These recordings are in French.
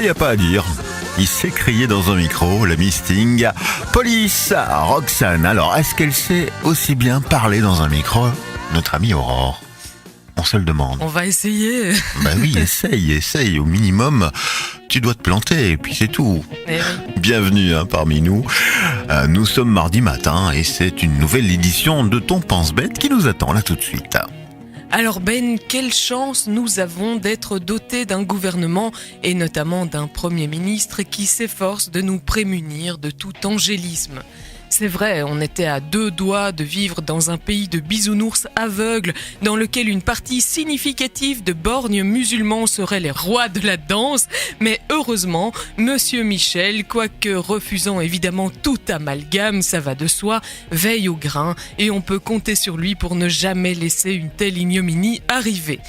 y a pas à dire. Il s'est crié dans un micro, la Sting. Police, Roxane. Alors, est-ce qu'elle sait aussi bien parler dans un micro? Notre amie Aurore. On se le demande. On va essayer. Bah oui, essaye. Au minimum, tu dois te planter et puis c'est tout. Eh oui. Bienvenue parmi nous. Nous sommes mardi matin et c'est une nouvelle édition de Ton Pense-Bête qui nous attend là tout de suite. Alors Ben, quelle chance nous avons d'être dotés d'un gouvernement et notamment d'un Premier ministre qui s'efforce de nous prémunir de tout angélisme. C'est vrai, on était à 2 doigts de vivre dans un pays de bisounours aveugles dans lequel une partie significative de borgnes musulmans seraient les rois de la danse, mais heureusement, Monsieur Michel, quoique refusant évidemment tout amalgame, ça va de soi, veille au grain et on peut compter sur lui pour ne jamais laisser une telle ignominie arriver.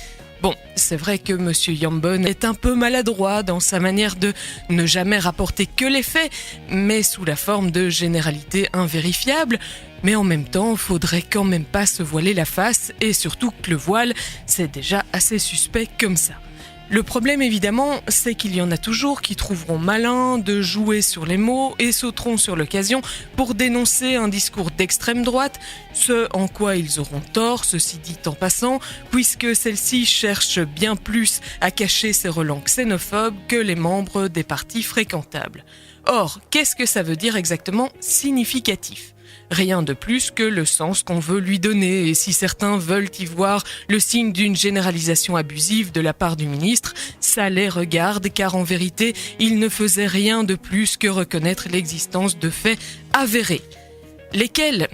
Bon, c'est vrai que Monsieur Yambon est un peu maladroit dans sa manière de ne jamais rapporter que les faits, mais sous la forme de généralités invérifiables. Mais en même temps, faudrait quand même pas se voiler la face, et surtout que le voile, c'est déjà assez suspect comme ça. Le problème évidemment, c'est qu'il y en a toujours qui trouveront malin de jouer sur les mots et sauteront sur l'occasion pour dénoncer un discours d'extrême droite, ce en quoi ils auront tort, ceci dit en passant, puisque celle-ci cherche bien plus à cacher ses relents xénophobes que les membres des partis fréquentables. Or, qu'est-ce que ça veut dire exactement significatif ? Rien de plus que le sens qu'on veut lui donner, et si certains veulent y voir le signe d'une généralisation abusive de la part du ministre, ça les regarde, car en vérité, il ne faisait rien de plus que reconnaître l'existence de faits avérés. Lesquels ?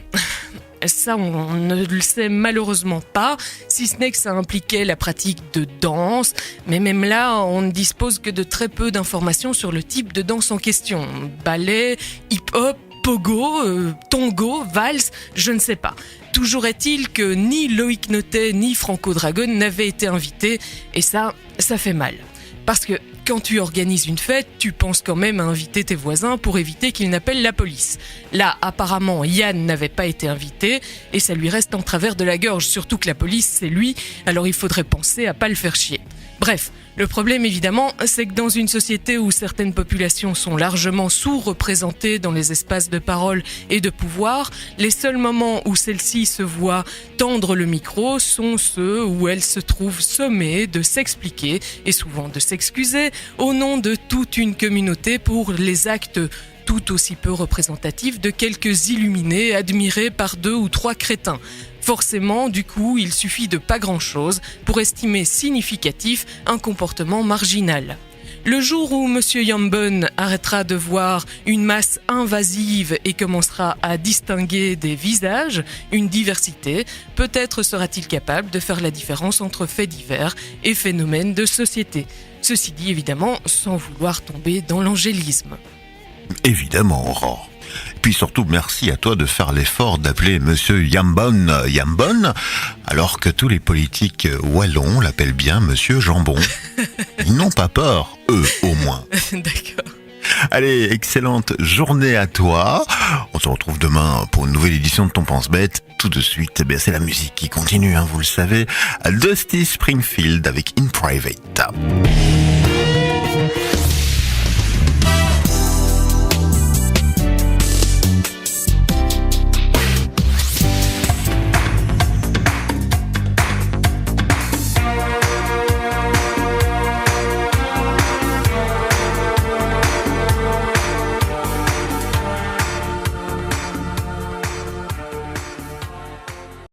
Ça, on ne le sait malheureusement pas, si ce n'est que ça impliquait la pratique de danse, mais même là, on ne dispose que de très peu d'informations sur le type de danse en question. Ballet, hip-hop, pogo, tongo, valse, je ne sais pas. Toujours est-il que ni Loïc Notet ni Franco Dragon n'avaient été invités, et ça fait mal. Parce que quand tu organises une fête, tu penses quand même à inviter tes voisins pour éviter qu'ils n'appellent la police. Là, apparemment, Yann n'avait pas été invité, et ça lui reste en travers de la gorge, surtout que la police, c'est lui, alors il faudrait penser à pas le faire chier. Bref, le problème évidemment, c'est que dans une société où certaines populations sont largement sous-représentées dans les espaces de parole et de pouvoir, les seuls moments où celles-ci se voient tendre le micro sont ceux où elles se trouvent sommées de s'expliquer et souvent de s'excuser au nom de toute une communauté pour les actes tout aussi peu représentatifs de quelques illuminés admirés par 2 ou 3 crétins. Forcément, du coup, il suffit de pas grand-chose pour estimer significatif un comportement marginal. Le jour où Monsieur Yambon arrêtera de voir une masse invasive et commencera à distinguer des visages, une diversité, peut-être sera-t-il capable de faire la différence entre faits divers et phénomènes de société. Ceci dit, évidemment, sans vouloir tomber dans l'angélisme. Évidemment, Aurore. Puis surtout, merci à toi de faire l'effort d'appeler Monsieur Yambon, alors que tous les politiques wallons l'appellent bien Monsieur Jambon. Ils n'ont pas peur, eux au moins. D'accord. Allez, excellente journée à toi. On se retrouve demain pour une nouvelle édition de Ton Pense-Bête. Tout de suite, c'est la musique qui continue, vous le savez. Dusty Springfield avec In Private.